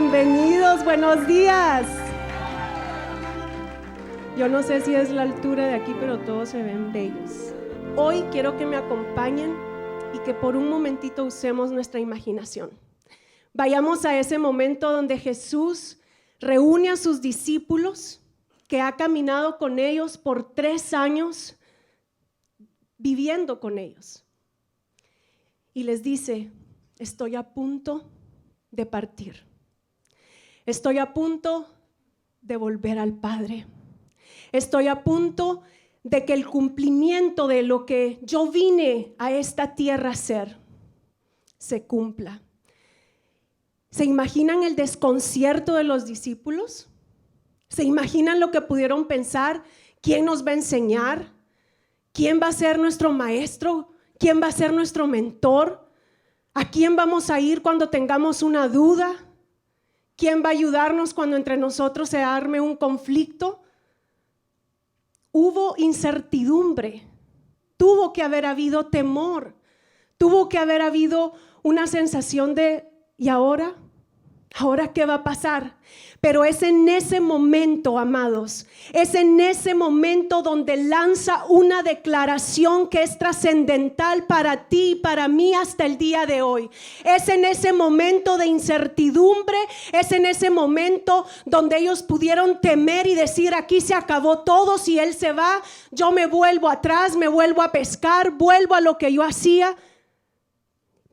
Bienvenidos, buenos días. Yo no sé si es la altura de aquí, pero todos se ven bellos. Hoy quiero que me acompañen y que por un momentito usemos nuestra imaginación. Vayamos a ese momento donde Jesús reúne a sus discípulos, que ha caminado con ellos por 3 años, viviendo con ellos. Y les dice: estoy a punto de partir. Estoy a punto de volver al Padre. Estoy a punto de que el cumplimiento de lo que yo vine a esta tierra a hacer se cumpla. ¿Se imaginan el desconcierto de los discípulos? ¿Se imaginan lo que pudieron pensar? ¿Quién nos va a enseñar? ¿Quién va a ser nuestro maestro? ¿Quién va a ser nuestro mentor? ¿A quién vamos a ir cuando tengamos una duda? ¿Quién va a ayudarnos cuando entre nosotros se arme un conflicto? Hubo incertidumbre, tuvo que haber habido temor, tuvo que haber habido una sensación de ¿y ahora? ¿Ahora qué va a pasar? Pero es en ese momento, amados, es en ese momento donde lanza una declaración que es trascendental para ti y para mí hasta el día de hoy. Es en ese momento de incertidumbre, es en ese momento donde ellos pudieron temer y decir: aquí se acabó todo, si Él se va, yo me vuelvo atrás, me vuelvo a pescar, vuelvo a lo que yo hacía.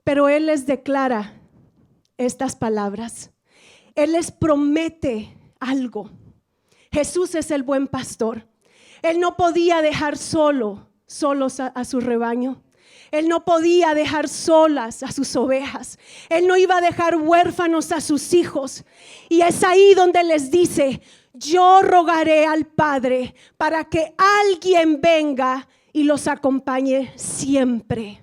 Pero Él les declara estas palabras. Él les promete algo. Jesús es el buen pastor. Él no podía dejar solos a su rebaño. Él no podía dejar solas a sus ovejas. Él no iba a dejar huérfanos a sus hijos. Y es ahí donde les dice: yo rogaré al Padre para que alguien venga y los acompañe siempre.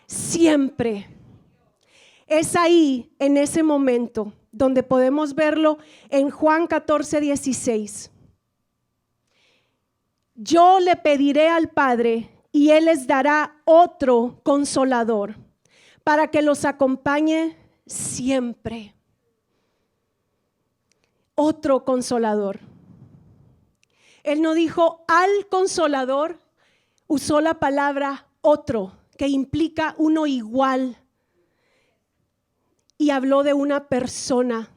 Siempre. Es ahí, en ese momento, donde podemos verlo en Juan 14:16. Yo le pediré al Padre y Él les dará otro consolador para que los acompañe siempre. Otro consolador. Él no dijo al consolador, usó la palabra otro, que implica uno igual. Y habló de una persona.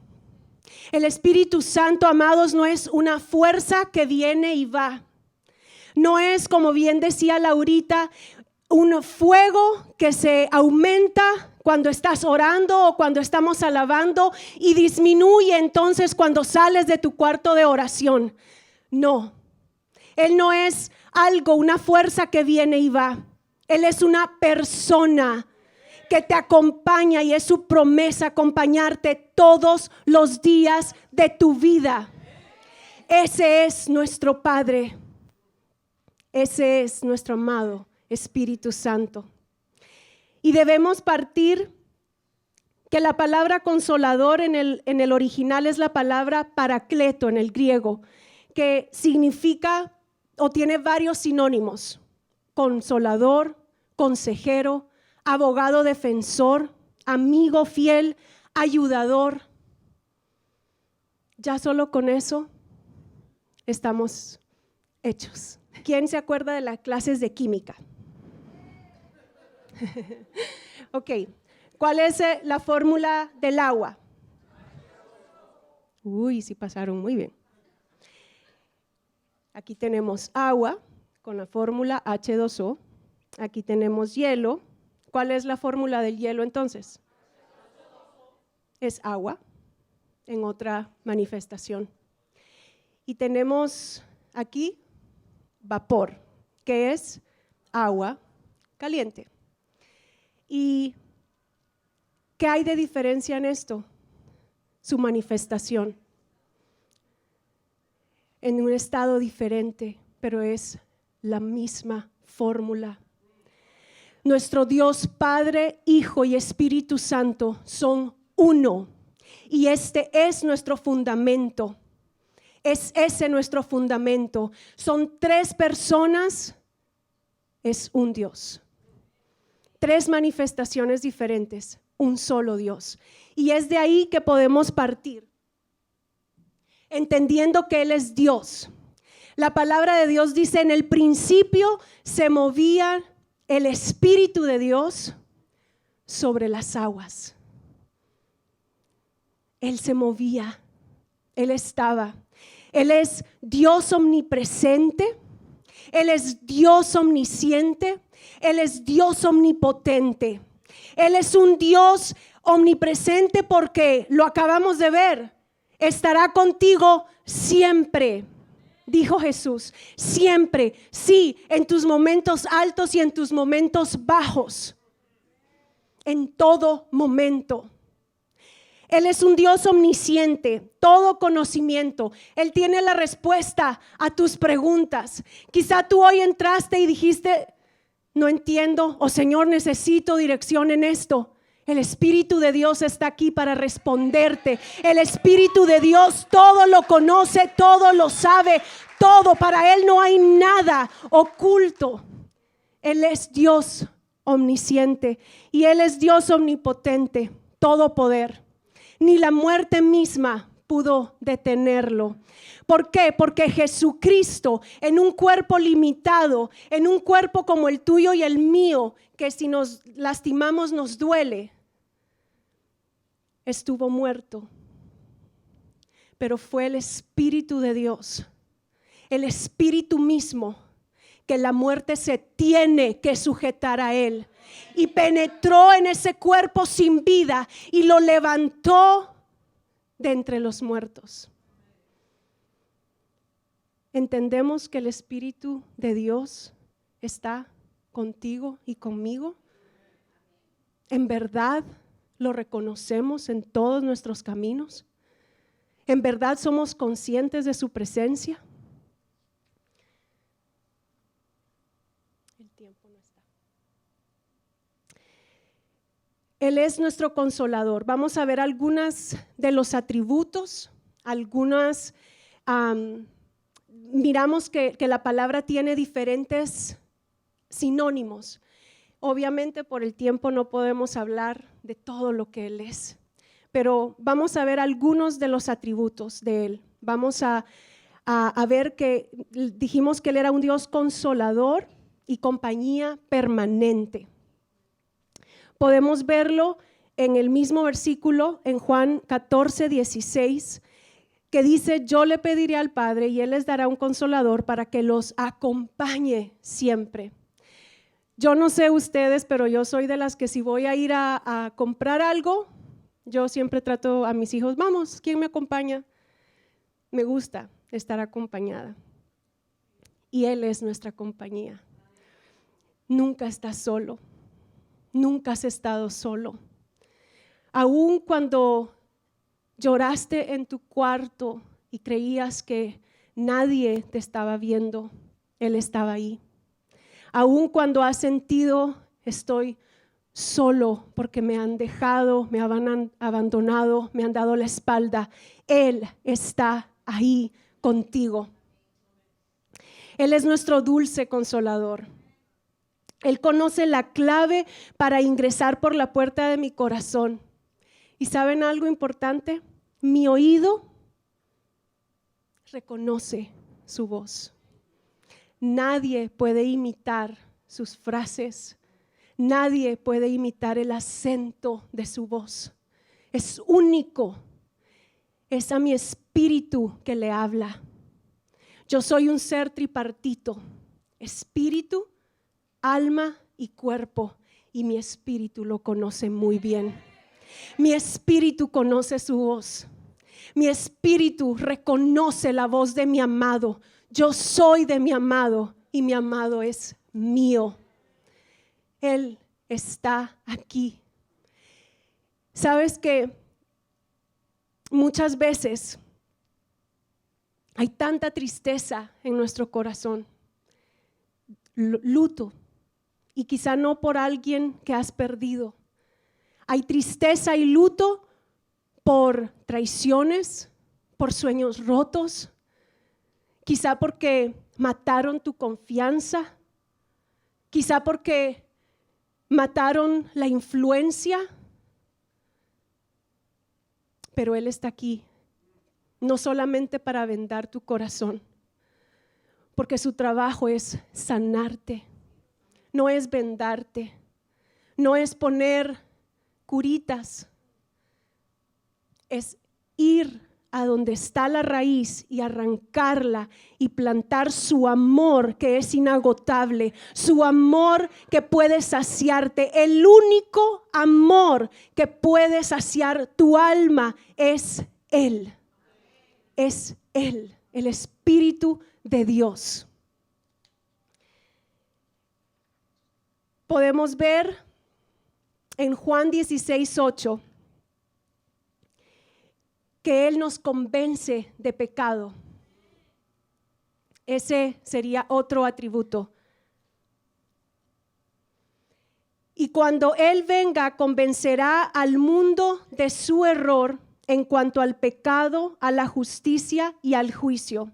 El Espíritu Santo, amados, no es una fuerza que viene y va. No es, como bien decía Laurita, un fuego que se aumenta cuando estás orando o cuando estamos alabando y disminuye entonces cuando sales de tu cuarto de oración. No, Él no es algo, una fuerza que viene y va. Él es una persona que te acompaña y es su promesa acompañarte todos los días de tu vida. Ese es nuestro Padre. Ese es nuestro amado Espíritu Santo. Y debemos partir que la palabra consolador en el original es la palabra paracleto en el griego, que significa o tiene varios sinónimos: consolador, consejero, abogado defensor, amigo fiel, ayudador. Ya solo con eso estamos hechos. ¿Quién se acuerda de las clases de química? Ok, ¿cuál es la fórmula del agua? Uy, sí pasaron muy bien. Aquí tenemos agua con la fórmula H2O. Aquí tenemos hielo. ¿Cuál es la fórmula del hielo entonces? Es agua en otra manifestación. Y tenemos aquí vapor, que es agua caliente. ¿Y qué hay de diferencia en esto? Su manifestación. En un estado diferente, pero es la misma fórmula. Nuestro Dios Padre, Hijo y Espíritu Santo son uno, y este es nuestro fundamento. Es ese nuestro fundamento. Son 3 personas, es un Dios. 3 manifestaciones diferentes, un solo Dios. Y es de ahí que podemos partir, entendiendo que Él es Dios. La palabra de Dios dice: en el principio se movía el Espíritu de Dios sobre las aguas. Él se movía, Él estaba. Él es Dios omnipresente, Él es Dios omnisciente, Él es Dios omnipotente. Él es un Dios omnipresente porque lo acabamos de ver. Estará contigo siempre, dijo Jesús, siempre. Sí, en tus momentos altos y en tus momentos bajos, en todo momento. Él es un Dios omnisciente, todo conocimiento. Él tiene la respuesta a tus preguntas. Quizá tú hoy entraste y dijiste: no entiendo, o Señor, necesito dirección en esto. El Espíritu de Dios está aquí para responderte. El Espíritu de Dios todo lo conoce, todo lo sabe, todo. Para Él no hay nada oculto. Él es Dios omnisciente y Él es Dios omnipotente, todo poder. Ni la muerte misma pudo detenerlo. ¿Por qué? Porque Jesucristo, en un cuerpo limitado, en un cuerpo como el tuyo y el mío, que si nos lastimamos nos duele, estuvo muerto. Pero fue el Espíritu de Dios, el Espíritu mismo, que la muerte se tiene que sujetar a Él. Y penetró en ese cuerpo sin vida y lo levantó de entre los muertos. ¿Entendemos que el Espíritu de Dios está contigo y conmigo? ¿En verdad lo reconocemos en todos nuestros caminos? ¿En verdad somos conscientes de su presencia? El tiempo no está. Él es nuestro consolador. Vamos a ver algunas de los atributos, algunas, miramos que la palabra tiene diferentes sinónimos. Obviamente por el tiempo no podemos hablar de todo lo que Él es, pero vamos a ver algunos de los atributos de Él. Vamos a ver que dijimos que Él era un Dios consolador y compañía permanente. Podemos verlo en el mismo versículo, en Juan 14:16, que dice: yo le pediré al Padre y Él les dará un consolador para que los acompañe siempre. Yo no sé ustedes, pero yo soy de las que si voy a ir a comprar algo, yo siempre trato a mis hijos: vamos, ¿quién me acompaña? Me gusta estar acompañada. Y Él es nuestra compañía. Nunca estás solo. Nunca has estado solo. Aún cuando lloraste en tu cuarto y creías que nadie te estaba viendo, Él estaba ahí. Aún cuando has sentido: estoy solo porque me han dejado, me han abandonado, me han dado la espalda, Él está ahí contigo. Él es nuestro dulce consolador. Él conoce la clave para ingresar por la puerta de mi corazón. ¿Y saben algo importante? Mi oído reconoce su voz. Nadie puede imitar sus frases. Nadie puede imitar el acento de su voz. Es único. Es a mi espíritu que le habla. Yo soy un ser tripartito: espíritu, alma y cuerpo, y mi espíritu lo conoce muy bien. Mi espíritu conoce su voz. Mi espíritu reconoce la voz de mi amado. Yo soy de mi amado y mi amado es mío. Él está aquí. ¿Sabes que muchas veces hay tanta tristeza en nuestro corazón? Luto. Y quizá no por alguien que has perdido. Hay tristeza y luto por traiciones, por sueños rotos, quizá porque mataron tu confianza, quizá porque mataron la influencia Pero Él está aquí, no solamente para vendar tu corazón, porque su trabajo es sanarte, no es vendarte, no es poner curitas, es ir a donde está la raíz y arrancarla y plantar su amor que es inagotable, su amor que puede saciarte. El único amor que puede saciar tu alma es Él, el Espíritu de Dios. Podemos ver en Juan 16:8 que Él nos convence de pecado. Ese sería otro atributo. Y cuando Él venga, convencerá al mundo de su error en cuanto al pecado, a la justicia y al juicio.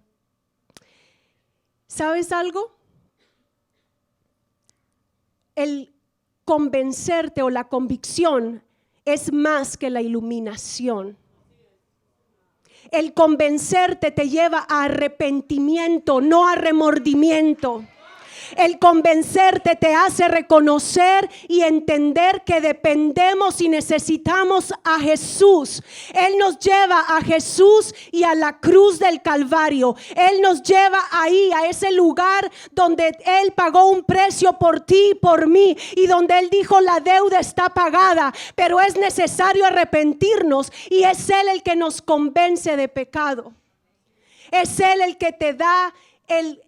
¿Sabes algo? El convencerte o la convicción es más que la iluminación. El convencerte te lleva a arrepentimiento, no a remordimiento. El convencerte te hace reconocer y entender que dependemos y necesitamos a Jesús. Él nos lleva a Jesús y a la cruz del Calvario. Él nos lleva ahí, a ese lugar donde Él pagó un precio por ti y por mí, y donde Él dijo: la deuda está pagada, pero es necesario arrepentirnos, y es Él el que nos convence de pecado. Es Él el que te da el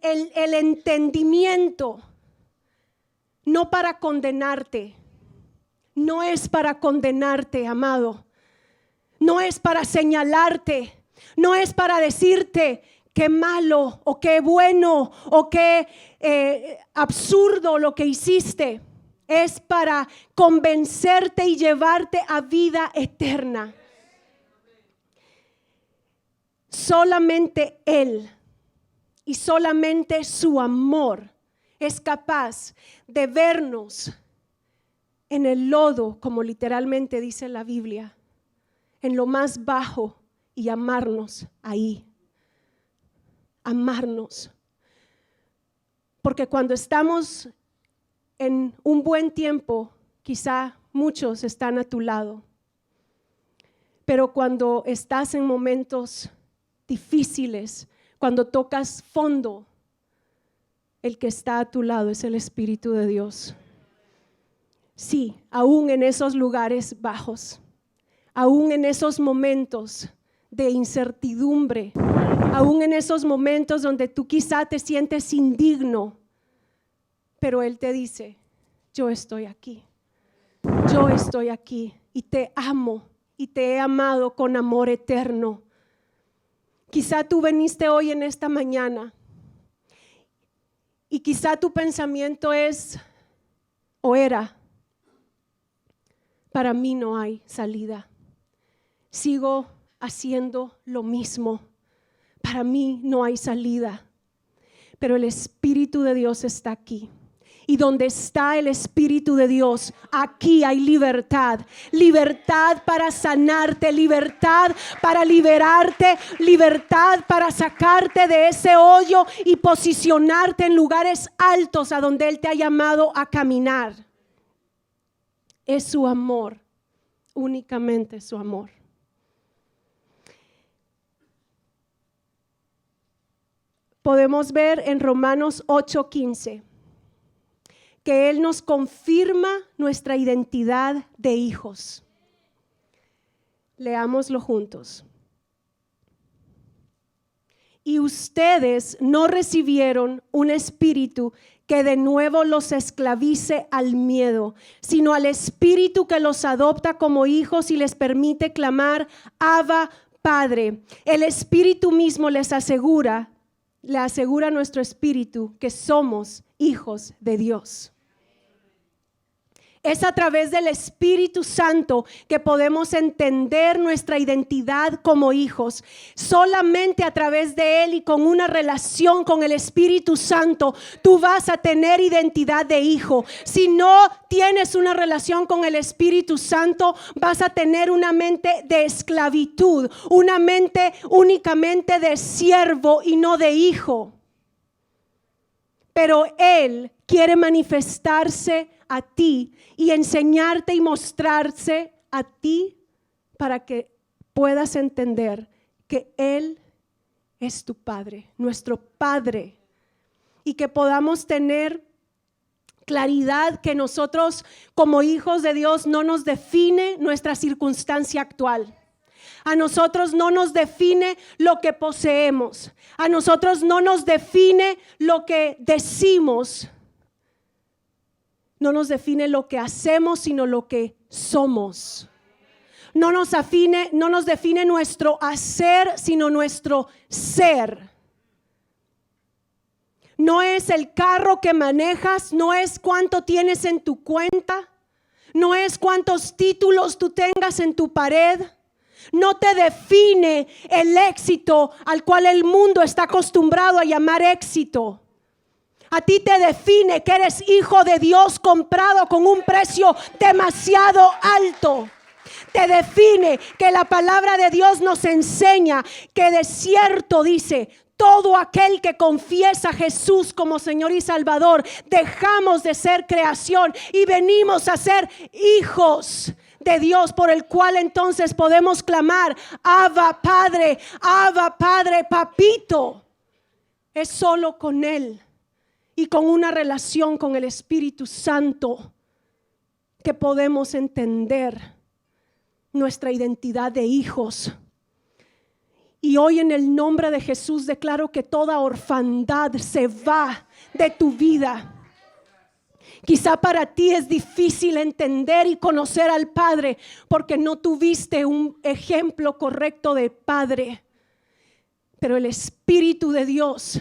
entendimiento, no para condenarte. No es para condenarte, amado. No es para señalarte. No es para decirte qué malo o qué bueno o qué absurdo lo que hiciste. Es para convencerte y llevarte a vida eterna. Solamente Él y solamente su amor es capaz de vernos en el lodo, como literalmente dice la Biblia, en lo más bajo, y amarnos ahí. Amarnos. Porque cuando estamos en un buen tiempo, quizá muchos están a tu lado. Pero cuando estás en momentos difíciles, cuando tocas fondo, el que está a tu lado es el Espíritu de Dios. Sí, aún en esos lugares bajos, aún en esos momentos de incertidumbre, aún en esos momentos donde tú quizá te sientes indigno, pero Él te dice: yo estoy aquí y te amo y te he amado con amor eterno. Quizá tú viniste hoy en esta mañana y quizá tu pensamiento es o era: para mí no hay salida, sigo haciendo lo mismo, para mí no hay salida. Pero el Espíritu de Dios está aquí. Y donde está el Espíritu de Dios, aquí hay libertad. Libertad para sanarte, libertad para liberarte, libertad para sacarte de ese hoyo y posicionarte en lugares altos a donde Él te ha llamado a caminar. Es su amor, únicamente su amor. Podemos ver en Romanos 8:15 que Él nos confirma nuestra identidad de hijos. Leámoslo juntos. Y ustedes no recibieron un espíritu que de nuevo los esclavice al miedo, sino al Espíritu que los adopta como hijos y les permite clamar: Abba, Padre. El Espíritu mismo le asegura a nuestro espíritu que somos hijos de Dios. Es a través del Espíritu Santo que podemos entender nuestra identidad como hijos. Solamente a través de Él y con una relación con el Espíritu Santo, tú vas a tener identidad de hijo. Si no tienes una relación con el Espíritu Santo, vas a tener una mente de esclavitud, una mente únicamente de siervo y no de hijo. Pero Él quiere manifestarse a ti y enseñarte y mostrarse a ti para que puedas entender que Él es tu Padre, nuestro Padre, y que podamos tener claridad que nosotros como hijos de Dios no nos define nuestra circunstancia actual. A nosotros no nos define lo que poseemos. A nosotros no nos define lo que decimos. No nos define lo que hacemos, sino lo que somos. No nos define nuestro hacer, sino nuestro ser. No es el carro que manejas, no es cuánto tienes en tu cuenta, no es cuántos títulos tú tengas en tu pared. No te define el éxito al cual el mundo está acostumbrado a llamar éxito. A ti te define que eres hijo de Dios comprado con un precio demasiado alto. Te define que la palabra de Dios nos enseña que de cierto dice: todo aquel que confiesa a Jesús como Señor y Salvador, dejamos de ser creación y venimos a ser hijos de Dios, por el cual entonces podemos clamar: Abba Padre, papito. Es solo con Él y con una relación con el Espíritu Santo que podemos entender nuestra identidad de hijos. Y hoy en el nombre de Jesús declaro que toda orfandad se va de tu vida. Quizá para ti es difícil entender y conocer al Padre porque no tuviste un ejemplo correcto de Padre. Pero el Espíritu de Dios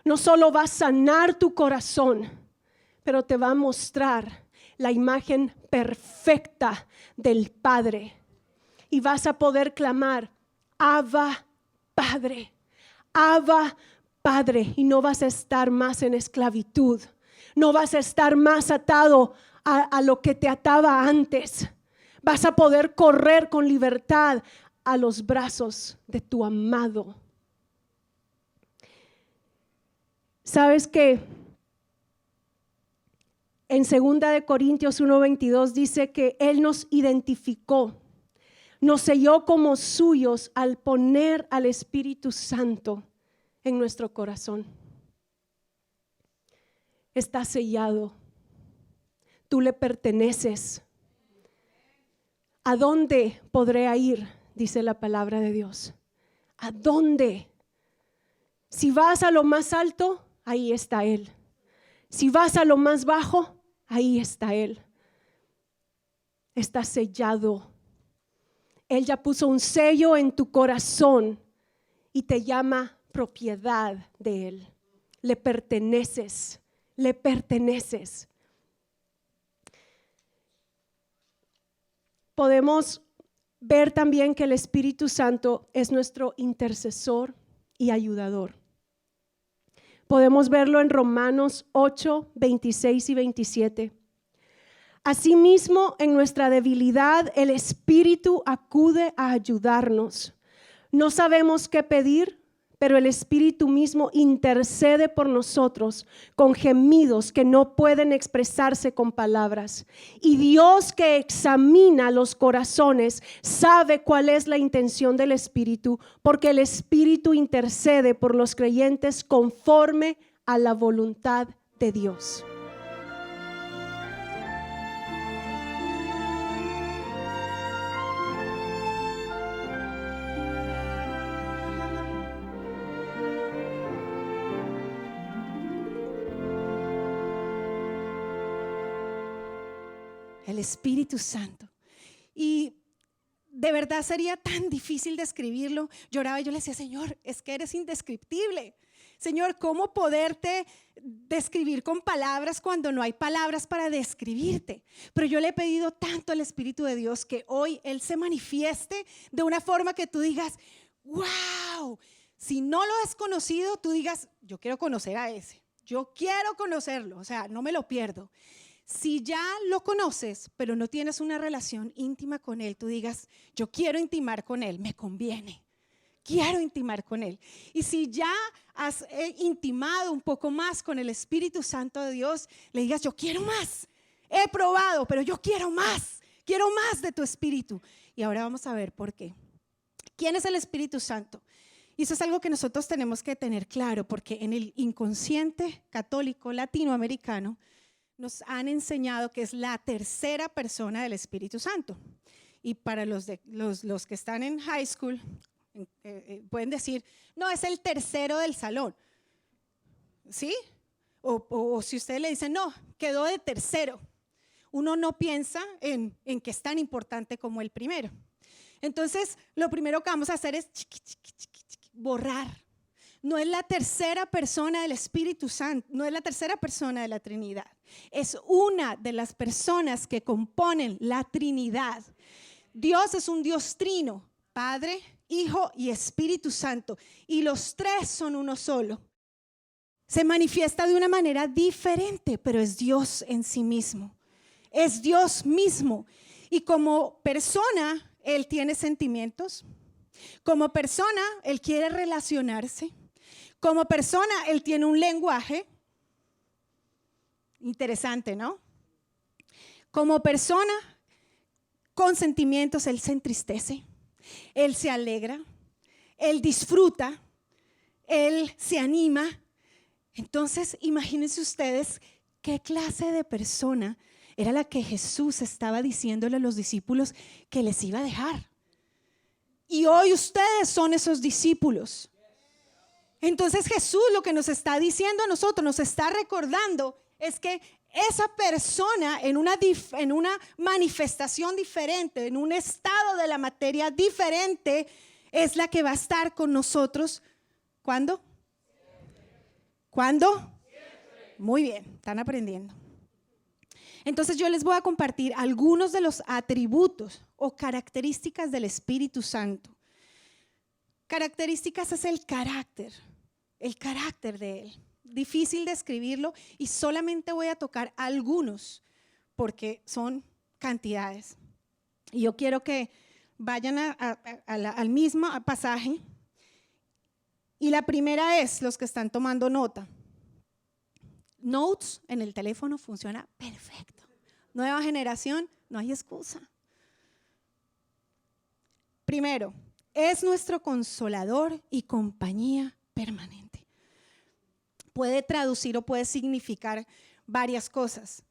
no solo va a sanar tu corazón, pero te va a mostrar la imagen perfecta del Padre. Y vas a poder clamar: Abba Padre, Abba Padre. Y no vas a estar más en esclavitud. No vas a estar más atado a lo que te ataba antes. Vas a poder correr con libertad a los brazos de tu amado. ¿Sabes qué? En 2 Corintios 1:22 dice que Él nos identificó, nos selló como suyos al poner al Espíritu Santo en nuestro corazón. Está sellado. Tú le perteneces. ¿A dónde podré ir? Dice la palabra de Dios. ¿A dónde? Si vas a lo más alto, ahí está Él. Si vas a lo más bajo, ahí está Él. Está sellado. Él ya puso un sello en tu corazón y te llama propiedad de Él. Le perteneces, le perteneces. Podemos ver también que el Espíritu Santo es nuestro intercesor y ayudador. Podemos verlo en Romanos 8, 26 y 27. Asimismo, en nuestra debilidad, el Espíritu acude a ayudarnos. No sabemos qué pedir, pero el Espíritu mismo intercede por nosotros con gemidos que no pueden expresarse con palabras. Y Dios, que examina los corazones, sabe cuál es la intención del Espíritu, porque el Espíritu intercede por los creyentes conforme a la voluntad de Dios. El Espíritu Santo. Y de verdad sería tan difícil describirlo. Lloraba y yo le decía, Señor, es que eres indescriptible. Señor, ¿cómo poderte describir con palabras cuando no hay palabras para describirte? Pero yo le he pedido tanto al Espíritu de Dios que hoy Él se manifieste de una forma que tú digas, wow, si no lo has conocido, tú digas, yo quiero conocer a ese, yo quiero conocerlo, o sea, no me lo pierdo. Si ya lo conoces, pero no tienes una relación íntima con Él, tú digas, yo quiero intimar con Él, me conviene. Quiero intimar con Él. Y si ya has intimado un poco más con el Espíritu Santo de Dios, le digas, yo quiero más. He probado, pero yo quiero más de tu Espíritu. Y ahora vamos a ver por qué. ¿Quién es el Espíritu Santo? Y eso es algo que nosotros tenemos que tener claro, porque en el inconsciente católico latinoamericano nos han enseñado que es la tercera persona del Espíritu Santo. Y para los que están en high school, pueden decir, no, es el tercero del salón, ¿sí? O si ustedes le dicen, no, quedó de tercero. Uno no piensa en que es tan importante como el primero. Entonces, lo primero que vamos a hacer es borrar. No es la tercera persona del Espíritu Santo, no es la tercera persona de la Trinidad. Es una de las personas que componen la Trinidad. Dios es un Dios trino, Padre, Hijo y Espíritu Santo, y los tres son uno solo. Se manifiesta de una manera diferente, pero es Dios en sí mismo. Es Dios mismo. Y como persona, Él tiene sentimientos. Como persona, Él quiere relacionarse. Como persona, Él tiene un lenguaje. Interesante, ¿no? Como persona, con sentimientos, Él se entristece. Él se alegra, Él disfruta, Él se anima. Entonces, imagínense ustedes qué clase de persona era la que Jesús estaba diciéndole a los discípulos que les iba a dejar. Y hoy ustedes son esos discípulos. Entonces Jesús lo que nos está diciendo a nosotros, nos está recordando, es que esa persona en una manifestación diferente, en un estado de la materia diferente, es la que va a estar con nosotros. ¿Cuándo? ¿Cuándo? Muy bien, están aprendiendo. Entonces yo les voy a compartir algunos de los atributos o características del Espíritu Santo. Características es el carácter de Él. Difícil de escribirlo y solamente voy a tocar algunos porque son cantidades. Y yo quiero que vayan al mismo pasaje. Y la primera es, los que están tomando nota, Notes en el teléfono funciona perfecto. Nueva generación, no hay excusa. Primero, es nuestro consolador y compañía permanente. Puede traducir o puede significar varias cosas.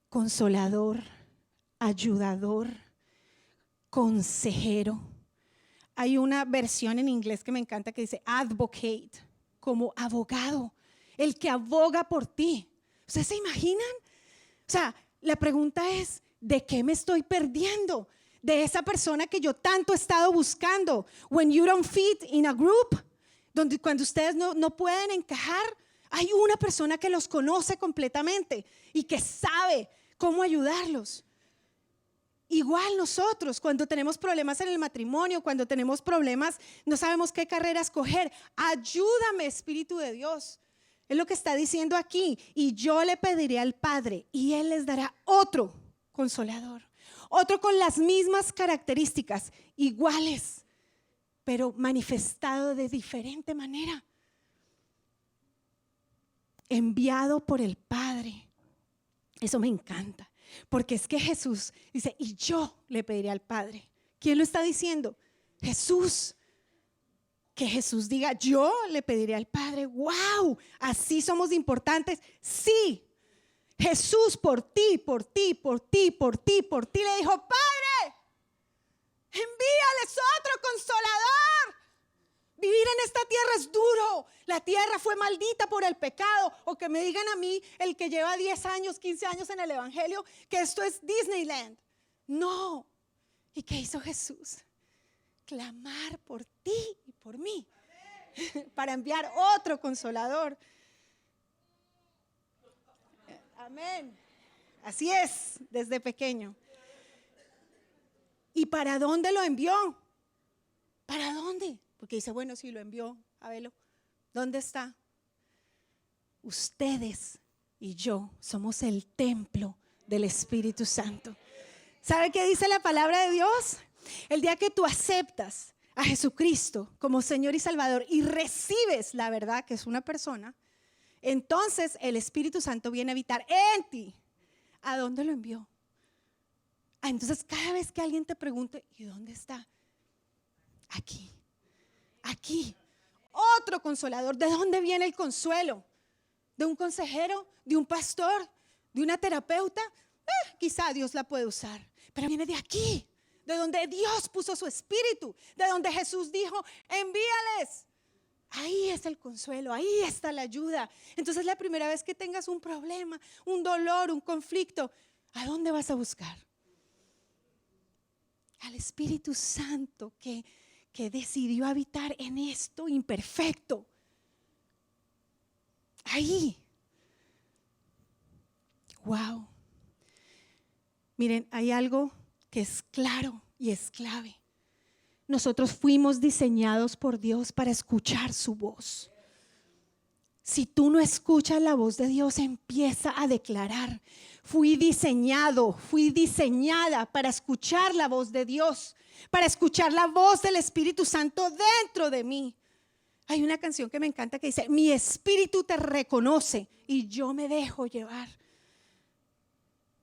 Consolador, ayudador, consejero. Hay una versión en inglés que me encanta que dice advocate, como abogado, el que aboga por ti. ¿Ustedes se imaginan? O sea, la pregunta es, ¿de qué me estoy perdiendo? De esa persona que yo tanto he estado buscando. When you don't fit in a group, donde cuando ustedes no pueden encajar, hay una persona que los conoce completamente y que sabe cómo ayudarlos. Igual nosotros, cuando tenemos problemas en el matrimonio, cuando tenemos problemas, no sabemos qué carrera escoger. Ayúdame, Espíritu de Dios. Es lo que está diciendo aquí. Y yo le pediré al Padre y Él les dará otro consolador. Otro con las mismas características, iguales, pero manifestado de diferente manera. Enviado por el Padre. Eso me encanta, porque es que Jesús dice, y yo le pediré al Padre. ¿Quién lo está diciendo? Jesús. Que Jesús diga, yo le pediré al Padre. ¡Wow! ¿Así somos importantes? Sí. Jesús por ti le dijo, Padre, envíales otro consolador. Vivir en esta tierra es duro. La tierra fue maldita por el pecado. O que me digan a mí, el que lleva 10 años, 15 años en el evangelio, que esto es Disneyland. No, ¿Y qué hizo Jesús? Clamar por ti y por mí, para enviar otro consolador. Amén. Así es, desde pequeño. ¿Y para dónde lo envió? ¿Para dónde? Porque dice, bueno, si lo envió, a verlo, ¿dónde está? Ustedes y yo somos el templo del Espíritu Santo. ¿Sabe qué dice la palabra de Dios? El día que tú aceptas a Jesucristo como Señor y Salvador y recibes la verdad que es una persona, entonces el Espíritu Santo viene a habitar en ti. ¿A dónde lo envió? Entonces cada vez que alguien te pregunte, ¿y dónde está? Aquí, aquí. Otro consolador. ¿De dónde viene el consuelo? ¿De un consejero? ¿De un pastor? ¿De una terapeuta? Quizá Dios la puede usar, pero viene de aquí, de donde Dios puso su espíritu, de donde Jesús dijo, envíales. Ahí es el consuelo, ahí está la ayuda. Entonces la primera vez que tengas un problema, un dolor, un conflicto, ¿a dónde vas a buscar? Al Espíritu Santo que decidió habitar en esto imperfecto. Ahí. Wow. Miren, hay algo que es claro y es clave. Nosotros fuimos diseñados por Dios para escuchar su voz. Si tú no escuchas la voz de Dios, empieza a declarar: fui diseñada para escuchar la voz de Dios, para escuchar la voz del Espíritu Santo dentro de mí. Hay una canción que me encanta que dice: mi espíritu te reconoce y yo me dejo llevar.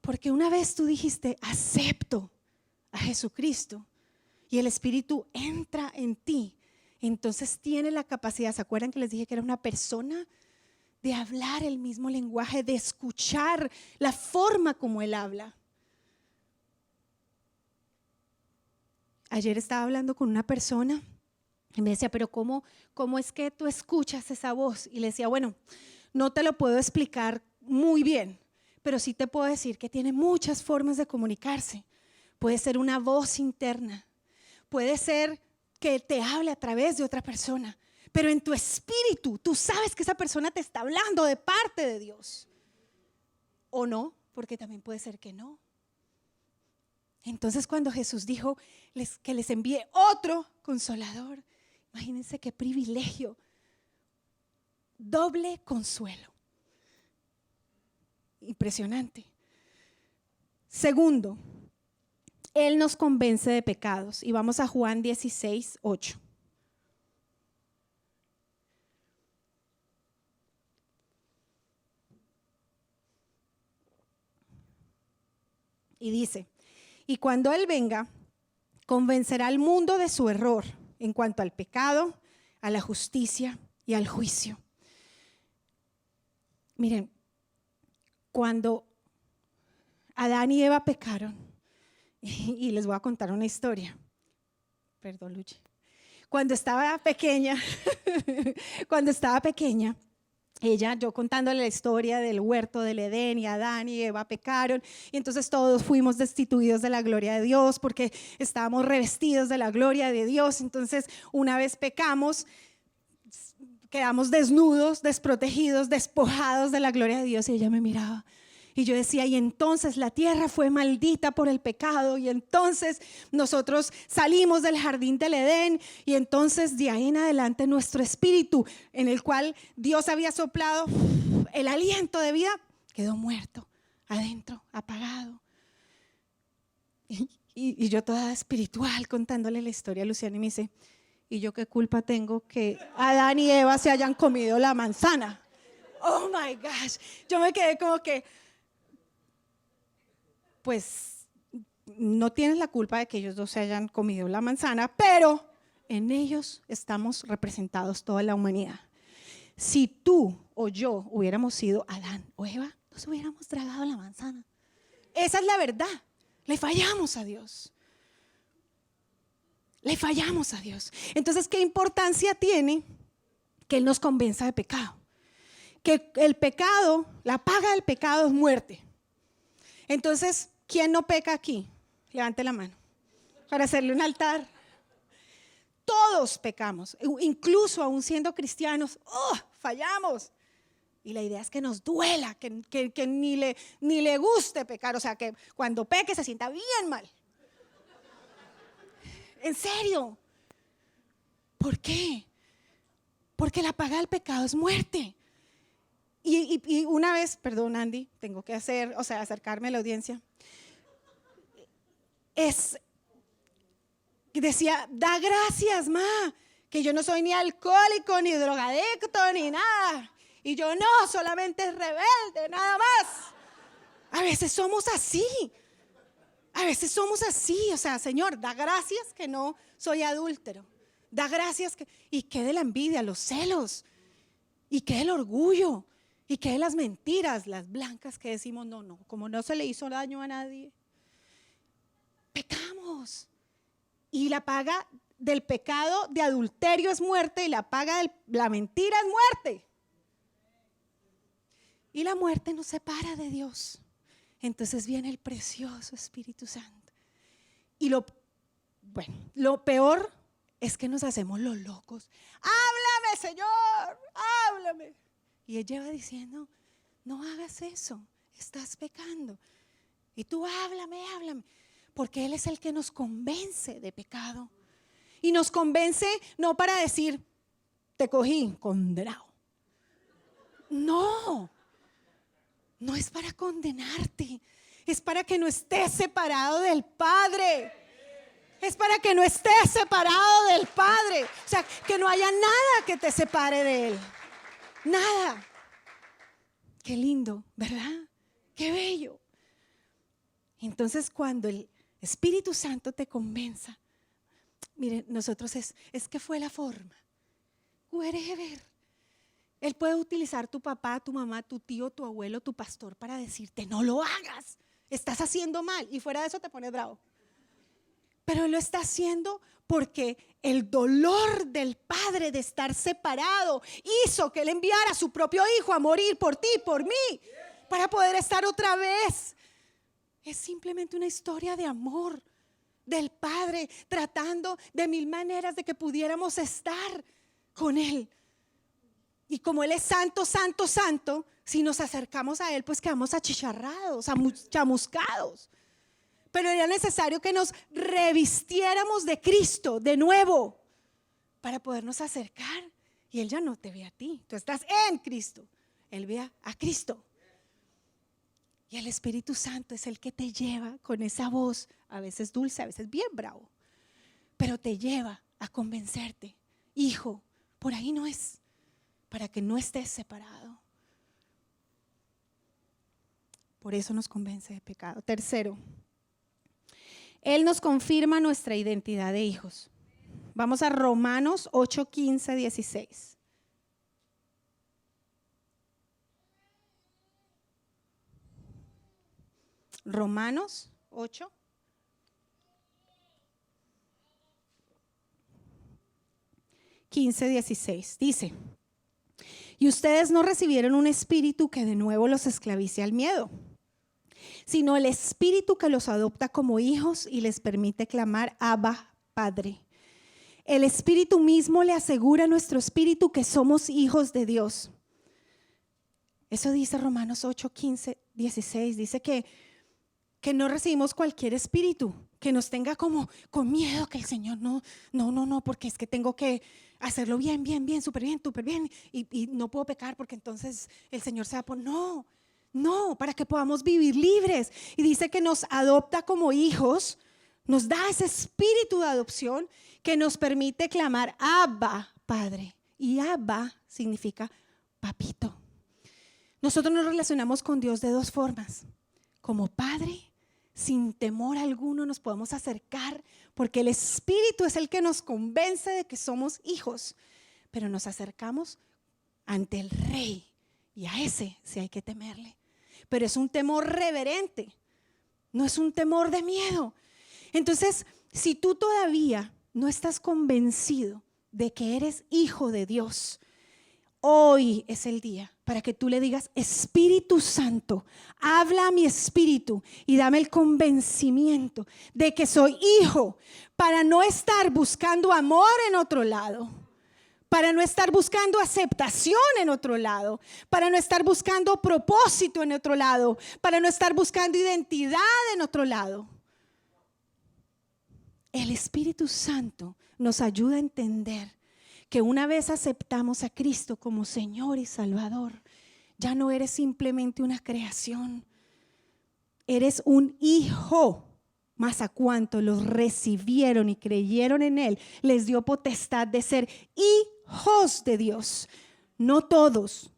Porque una vez tú dijiste, acepto a Jesucristo, y el Espíritu entra en ti, entonces tiene la capacidad, ¿se acuerdan que les dije que era una persona? De hablar el mismo lenguaje, de escuchar la forma como Él habla. Ayer estaba hablando con una persona y me decía, pero ¿cómo es que tú escuchas esa voz? Y le decía, bueno, no te lo puedo explicar muy bien, pero sí te puedo decir que tiene muchas formas de comunicarse. Puede ser una voz interna, puede ser que te hable a través de otra persona, pero en tu espíritu tú sabes que esa persona te está hablando de parte de Dios. O no, porque también puede ser que no. Entonces cuando Jesús dijo que les envíe otro consolador, imagínense qué privilegio, doble consuelo. Impresionante. Segundo, Él nos convence de pecados. Y vamos a Juan 16, 8. Y dice, y cuando Él venga, convencerá al mundo de su error en cuanto al pecado, a la justicia y al juicio. Miren, cuando Adán y Eva pecaron, y les voy a contar una historia. Perdón, Luchi. Cuando estaba pequeña, yo contándole la historia del huerto del Edén, y Adán y Eva pecaron, y entonces todos fuimos destituidos de la gloria de Dios porque estábamos revestidos de la gloria de Dios. Entonces una vez pecamos, quedamos desnudos, desprotegidos, despojados de la gloria de Dios. Y ella me miraba y yo decía, y entonces la tierra fue maldita por el pecado, y entonces nosotros salimos del jardín del Edén, y entonces de ahí en adelante nuestro espíritu, en el cual Dios había soplado el aliento de vida, quedó muerto adentro, apagado. Y yo toda espiritual contándole la historia a Luciana, y me dice, ¿y yo qué culpa tengo que Adán y Eva se hayan comido la manzana? Oh my gosh, yo me quedé como que, pues no tienes la culpa de que ellos dos se hayan comido la manzana, pero en ellos estamos representados toda la humanidad. Si tú o yo hubiéramos sido Adán o Eva, nos hubiéramos tragado la manzana. Esa es la verdad. Le fallamos a Dios. Le fallamos a Dios. Entonces, ¿qué importancia tiene que Él nos convenza de pecado? Que el pecado, la paga del pecado es muerte. Entonces, ¿quién no peca aquí? Levante la mano. para hacerle un altar. Todos pecamos, incluso aún siendo cristianos, fallamos. Y la idea es que nos duela, que ni le guste pecar, o sea, que cuando peque se sienta bien mal. En serio. ¿Por qué? Porque la paga del pecado es muerte. Y una vez, perdón Andy, tengo que acercarme a la audiencia. Decía, da gracias, ma, que yo no soy ni alcohólico, ni drogadicto, ni nada. Y yo no, solamente es rebelde, nada más. A veces somos así. O sea, Señor, da gracias que no soy adúltero. Da gracias y qué de la envidia, los celos. Y qué del orgullo. Y qué de las mentiras, las blancas que decimos, no, como no se le hizo daño a nadie. Pecamos. Y la paga del pecado de adulterio es muerte y la paga de la mentira es muerte. Y la muerte nos separa de Dios. Entonces viene el precioso Espíritu Santo. Y lo peor es que nos hacemos los locos. Háblame, Señor, háblame. Y Él lleva diciendo, no hagas eso, estás pecando. Y tú háblame. Porque Él es el que nos convence de pecado. Y nos convence no para decir, te cogí, condenado. No es para condenarte. Es para que no estés separado del Padre. Es para que no estés separado del Padre. O sea, que no haya nada que te separe de Él. Nada. Qué lindo, ¿verdad? Qué bello. Entonces cuando el Espíritu Santo te convenza, miren, nosotros es que fue la forma. Wherever. Él puede utilizar tu papá, tu mamá, tu tío, tu abuelo, tu pastor para decirte, no lo hagas, estás haciendo mal. Y fuera de eso te pones bravo. Pero Él lo está haciendo porque el dolor del Padre de estar separado hizo que Él enviara a su propio Hijo a morir por ti, por mí, para poder estar otra vez. Es simplemente una historia de amor del Padre, tratando de mil maneras de que pudiéramos estar con Él. Y como Él es santo, santo, santo, si nos acercamos a Él, pues quedamos achicharrados, chamuscados. Pero era necesario que nos revistiéramos de Cristo de nuevo para podernos acercar. Y Él ya no te ve a ti, tú estás en Cristo. Él ve a Cristo. Y el Espíritu Santo es el que te lleva con esa voz, a veces dulce, a veces bien bravo, pero te lleva a convencerte, hijo, por ahí no es, para que no estés separado. Por eso nos convence de pecado. Tercero, Él nos confirma nuestra identidad de hijos. Vamos a Romanos 8, 15, 16. Romanos 8. Dice, y ustedes no recibieron un espíritu que de nuevo los esclavice al miedo, sino el espíritu que los adopta como hijos y les permite clamar, Abba, Padre. El espíritu mismo le asegura a nuestro espíritu que somos hijos de Dios. Eso dice Romanos 8, 15, 16, dice que no recibimos cualquier espíritu que nos tenga como con miedo, que el Señor no, porque es que tengo que hacerlo bien, súper bien, y no puedo pecar porque entonces el Señor se va a poner, no, para que podamos vivir libres. Y dice que nos adopta como hijos, nos da ese espíritu de adopción que nos permite clamar, Abba, Padre. Y Abba significa papito. Nosotros nos relacionamos con Dios de dos formas, como Padre. Sin temor alguno nos podemos acercar porque el Espíritu es el que nos convence de que somos hijos, pero nos acercamos ante el Rey y a ese sí hay que temerle, pero es un temor reverente, no es un temor de miedo. Entonces, si tú todavía no estás convencido de que eres hijo de Dios, Hoy es el día para que tú le digas: Espíritu Santo, habla a mi espíritu y dame el convencimiento de que soy hijo, para no estar buscando amor en otro lado, para no estar buscando aceptación en otro lado, para no estar buscando propósito en otro lado, para no estar buscando identidad en otro lado. El Espíritu Santo nos ayuda a entender que una vez aceptamos a Cristo como Señor y Salvador, ya no eres simplemente una creación, eres un hijo. Mas a cuantos los recibieron y creyeron en Él, les dio potestad de ser hijos de Dios. No todos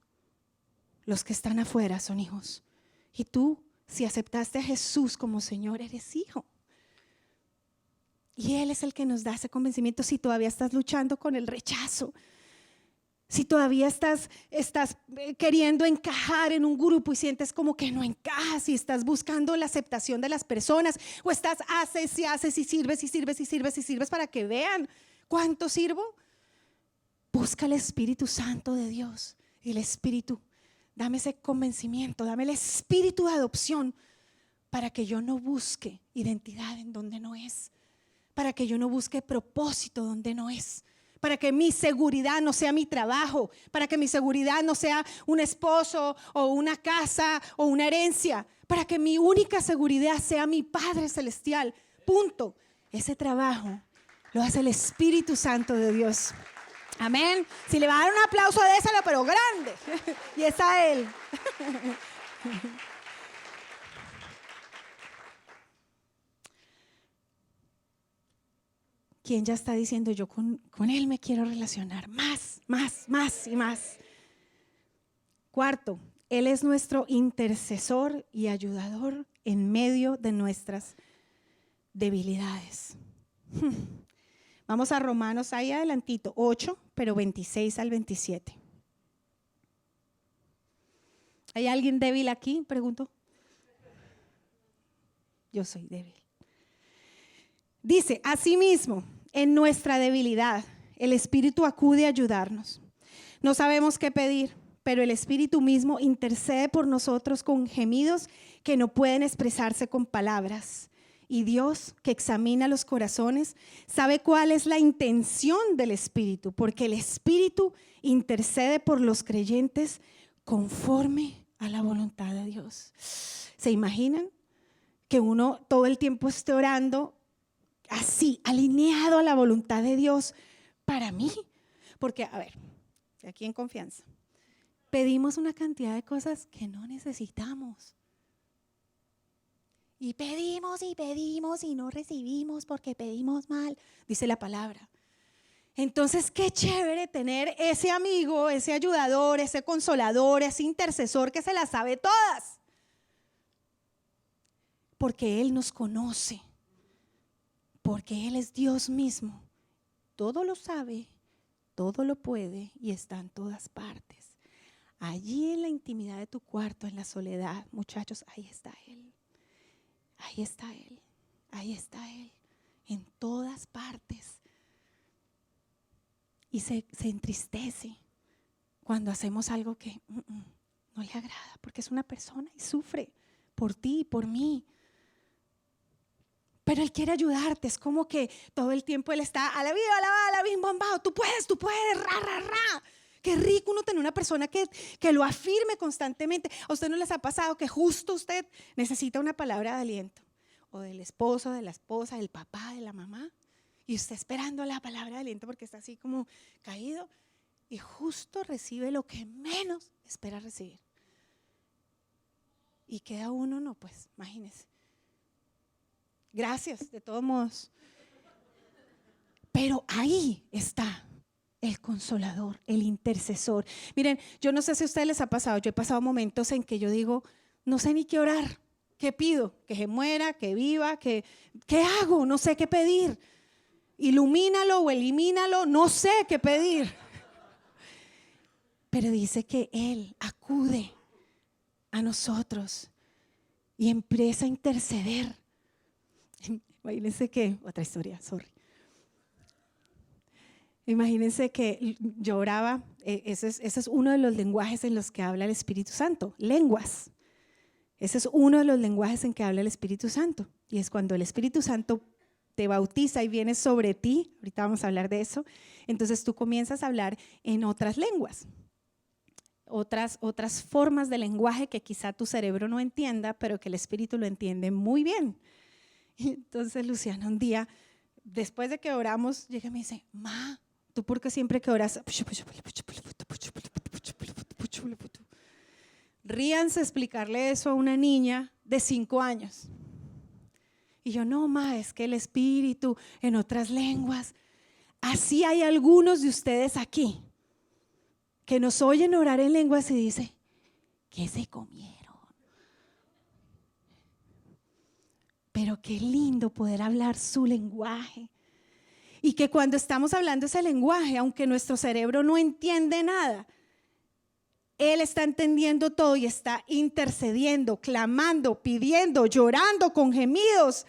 los que están afuera son hijos. Y tú, si aceptaste a Jesús como Señor, eres hijo. Y Él es el que nos da ese convencimiento. Si todavía estás luchando con el rechazo, si todavía estás queriendo encajar en un grupo y sientes como que no encajas, y estás buscando la aceptación de las personas, o estás haces y sirves para que vean cuánto sirvo, busca el Espíritu Santo de Dios. Y el Espíritu, dame ese convencimiento, dame el espíritu de adopción para que yo no busque identidad en donde no es, para que yo no busque propósito donde no es, para que mi seguridad no sea mi trabajo, para que mi seguridad no sea un esposo o una casa o una herencia, para que mi única seguridad sea mi Padre Celestial. Punto. Ese trabajo lo hace el Espíritu Santo de Dios. Amén. Si le va a dar un aplauso, déselo, pero grande. Y es a Él. ¿Quién ya está diciendo: yo con Él me quiero relacionar más y más? Cuarto, Él es nuestro intercesor y ayudador en medio de nuestras debilidades. Vamos a Romanos ahí adelantito, 8, pero 26 al 27. ¿Hay alguien débil aquí? Pregunto. Yo soy débil. Dice: asimismo, en nuestra debilidad, el Espíritu acude a ayudarnos. No sabemos qué pedir, pero el Espíritu mismo intercede por nosotros con gemidos que no pueden expresarse con palabras. Y Dios, que examina los corazones, sabe cuál es la intención del Espíritu, porque el Espíritu intercede por los creyentes conforme a la voluntad de Dios. ¿Se imaginan que uno todo el tiempo esté orando así, alineado a la voluntad de Dios para mí? Porque, a ver, aquí en confianza, pedimos una cantidad de cosas que no necesitamos. Y pedimos y no recibimos porque pedimos mal, dice la palabra. Entonces, qué chévere tener ese amigo, ese ayudador, ese consolador, ese intercesor que se las sabe todas. Porque Él nos conoce, porque Él es Dios mismo. Todo lo sabe, todo lo puede y está en todas partes. Allí en la intimidad de tu cuarto, en la soledad, muchachos, ahí está Él. Ahí está Él, ahí está Él, en todas partes. Y se entristece cuando hacemos algo que no le agrada, porque es una persona y sufre por ti y por mí. Pero Él quiere ayudarte. Es como que todo el tiempo Él está a la vida, bombado. Tú puedes, ra. Qué rico uno tener una persona que lo afirme constantemente. ¿A usted no les ha pasado que justo usted necesita una palabra de aliento? O del esposo, de la esposa, del papá, de la mamá. Y usted esperando la palabra de aliento porque está así como caído. Y justo recibe lo que menos espera recibir. Y queda uno, no, pues imagínese. Gracias, de todos modos. Pero ahí está el consolador, el intercesor. Miren, yo no sé si a ustedes les ha pasado, yo he pasado momentos en que yo digo, no sé ni qué orar, qué pido, que se muera, que viva, ¿qué hago? No sé qué pedir. Ilumínalo o elimínalo, no sé qué pedir. Pero dice que Él acude a nosotros y empieza a interceder. Imagínense que, otra historia, sorry. Imagínense que yo oraba, ese es uno de los lenguajes en los que habla el Espíritu Santo, lenguas. Ese es uno de los lenguajes en que habla el Espíritu Santo. Y es cuando el Espíritu Santo te bautiza y viene sobre ti, ahorita vamos a hablar de eso, entonces tú comienzas a hablar en otras lenguas, otras formas de lenguaje que quizá tu cerebro no entienda, pero que el Espíritu lo entiende muy bien. Y entonces Luciana un día, después de que oramos, llega y me dice, Ma, ¿tú por qué siempre que oras? Ríanse explicarle eso a una niña de 5 años. Y yo, no, ma, es que el Espíritu en otras lenguas. Así hay algunos de ustedes aquí que nos oyen orar en lenguas y dicen, ¿qué se comieron? Pero qué lindo poder hablar su lenguaje. Y que cuando estamos hablando ese lenguaje, aunque nuestro cerebro no entiende nada, Él está entendiendo todo y está intercediendo, clamando, pidiendo, llorando con gemidos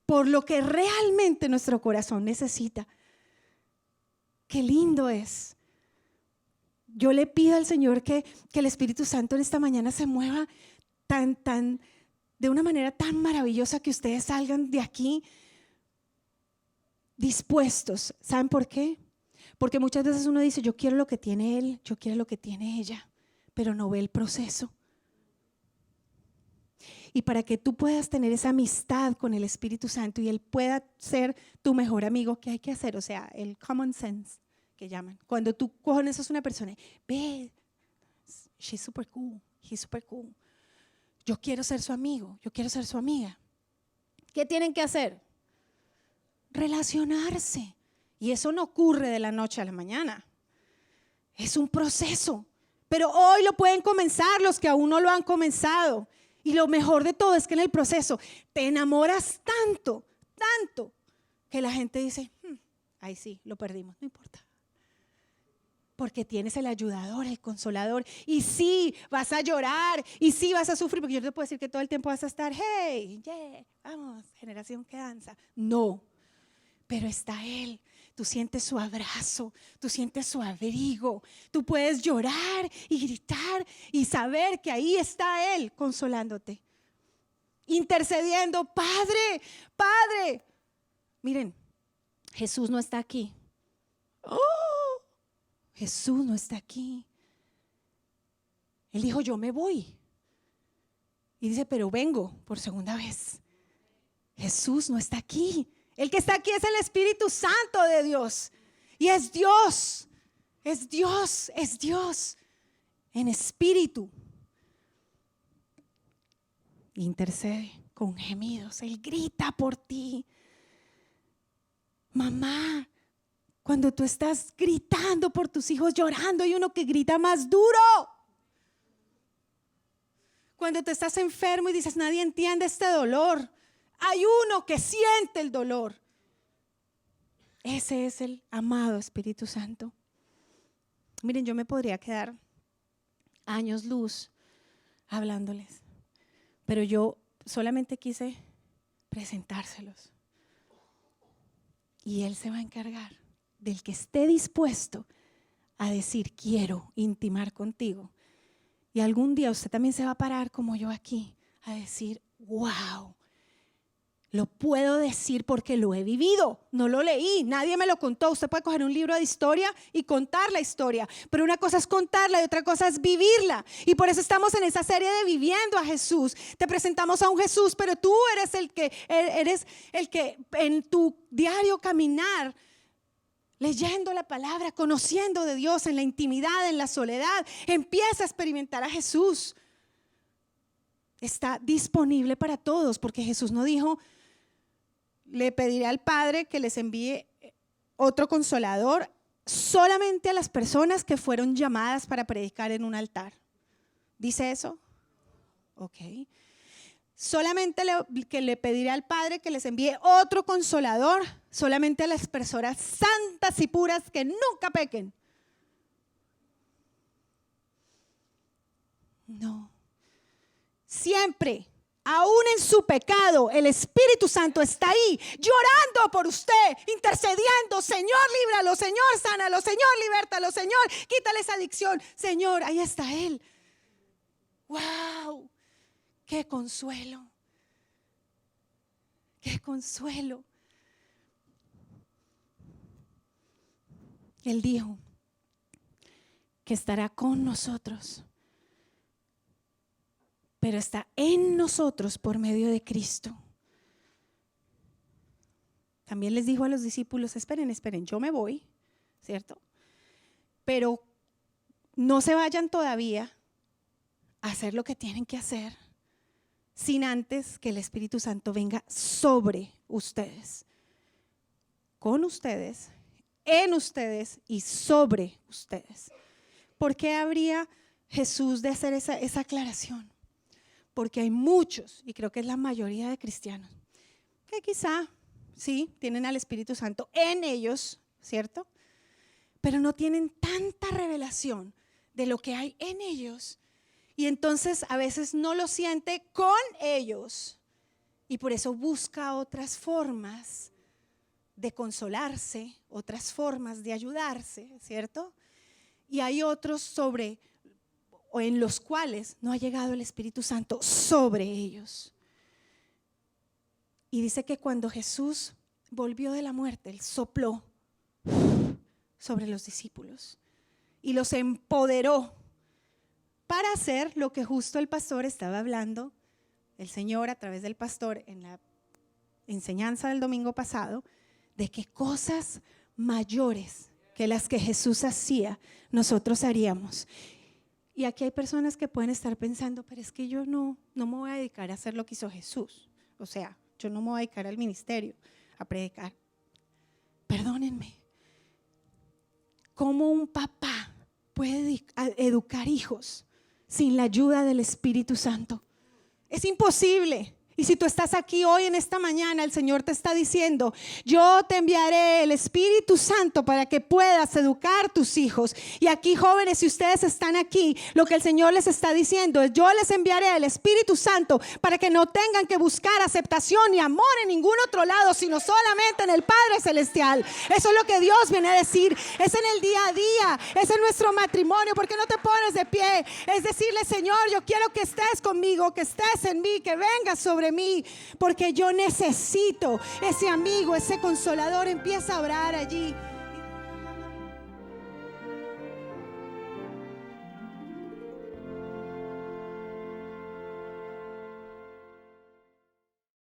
por lo que realmente nuestro corazón necesita. Qué lindo es. Yo le pido al Señor que el Espíritu Santo en esta mañana se mueva de una manera tan maravillosa que ustedes salgan de aquí dispuestos. ¿Saben por qué? Porque muchas veces uno dice, yo quiero lo que tiene él, yo quiero lo que tiene ella, pero no ve el proceso. Y para que tú puedas tener esa amistad con el Espíritu Santo y Él pueda ser tu mejor amigo, ¿qué hay que hacer? O sea, el common sense que llaman. Cuando tú conoces a una persona, ve, she's super cool, he's super cool. Yo quiero ser su amigo, yo quiero ser su amiga. ¿Qué tienen que hacer? Relacionarse. Y eso no ocurre de la noche a la mañana. Es un proceso. Pero hoy lo pueden comenzar los que aún no lo han comenzado. Y lo mejor de todo es que en el proceso te enamoras tanto, tanto, que la gente dice, ay sí, lo perdimos, no importa. Porque tienes el ayudador, el consolador. Y sí, vas a llorar, y sí vas a sufrir, porque yo no te puedo decir que todo el tiempo vas a estar, hey, yeah, vamos, generación que danza. No, pero está Él. Tú sientes su abrazo, tú sientes su abrigo, tú puedes llorar y gritar y saber que ahí está Él consolándote, intercediendo, Padre, Padre. Miren, Jesús no está aquí. ¡Oh! Jesús no está aquí. Él dijo, yo me voy. Y dice, pero vengo por segunda vez. Jesús no está aquí. El que está aquí es el Espíritu Santo de Dios. Y es Dios, es Dios, es Dios en espíritu. Intercede con gemidos, Él grita por ti. Mamá, cuando tú estás gritando por tus hijos, llorando, hay uno que grita más duro. Cuando tú estás enfermo y dices, nadie entiende este dolor, hay uno que siente el dolor. Ese es el amado Espíritu Santo. Miren, yo me podría quedar años luz hablándoles, pero yo solamente quise presentárselos. Y Él se va a encargar del que esté dispuesto a decir, quiero intimar contigo. Y algún día usted también se va a parar como yo aquí a decir, wow, lo puedo decir porque lo he vivido, no lo leí, nadie me lo contó. Usted puede coger un libro de historia y contar la historia, pero una cosa es contarla y otra cosa es vivirla. Y por eso estamos en esa serie de Viviendo a Jesús. Te presentamos a un Jesús, pero tú eres el que en tu diario caminar, leyendo la palabra, conociendo de Dios en la intimidad, en la soledad, empieza a experimentar a Jesús. Está disponible para todos, porque Jesús no dijo, le pediré al Padre que les envíe otro consolador solamente a las personas que fueron llamadas para predicar en un altar. ¿Dice eso? Ok. Solamente que le pediré al Padre que les envíe otro consolador solamente a las personas santas y puras que nunca pequen. No. Siempre aún en su pecado, el Espíritu Santo está ahí, llorando por usted, intercediendo. Señor, líbralo, Señor, sánalo, Señor, libértalo, Señor, quítale esa adicción. Señor, ahí está Él. ¡Wow! ¡Qué consuelo! ¡Qué consuelo! Él dijo que estará con nosotros, pero está en nosotros por medio de Cristo. También les dijo a los discípulos, esperen, yo me voy, ¿cierto? Pero no se vayan todavía a hacer lo que tienen que hacer sin antes que el Espíritu Santo venga sobre ustedes, con ustedes, en ustedes y sobre ustedes. ¿Por qué habría Jesús de hacer esa aclaración? Porque hay muchos, y creo que es la mayoría de cristianos, que quizá sí tienen al Espíritu Santo en ellos, ¿cierto? Pero no tienen tanta revelación de lo que hay en ellos, y entonces a veces no lo siente con ellos, y por eso busca otras formas de consolarse, otras formas de ayudarse, ¿cierto? Y hay otros o en los cuales no ha llegado el Espíritu Santo sobre ellos. Y dice que cuando Jesús volvió de la muerte, Él sopló sobre los discípulos y los empoderó para hacer lo que justo el pastor estaba hablando, el Señor a través del pastor en la enseñanza del domingo pasado, de que cosas mayores que las que Jesús hacía, nosotros haríamos. Y aquí hay personas que pueden estar pensando, pero es que yo no me voy a dedicar a hacer lo que hizo Jesús. O sea, yo no me voy a dedicar al ministerio, a predicar. Perdónenme. ¿Cómo un papá puede educar hijos sin la ayuda del Espíritu Santo? Es imposible. Y si tú estás aquí hoy en esta mañana, el Señor te está diciendo, yo te enviaré el Espíritu Santo para que puedas educar tus hijos. Y aquí, jóvenes, si ustedes están aquí, lo que el Señor les está diciendo es, yo les enviaré el Espíritu Santo para que no tengan que buscar aceptación ni amor en ningún otro lado, sino solamente en el Padre Celestial. Eso es lo que Dios viene a decir. Es en el día a día, es en nuestro matrimonio. ¿Por qué no te pones de pie? Es decirle, Señor, yo quiero que estés conmigo, que estés en mí, que vengas sobre mí, porque yo necesito ese amigo, ese consolador. Empieza a orar allí.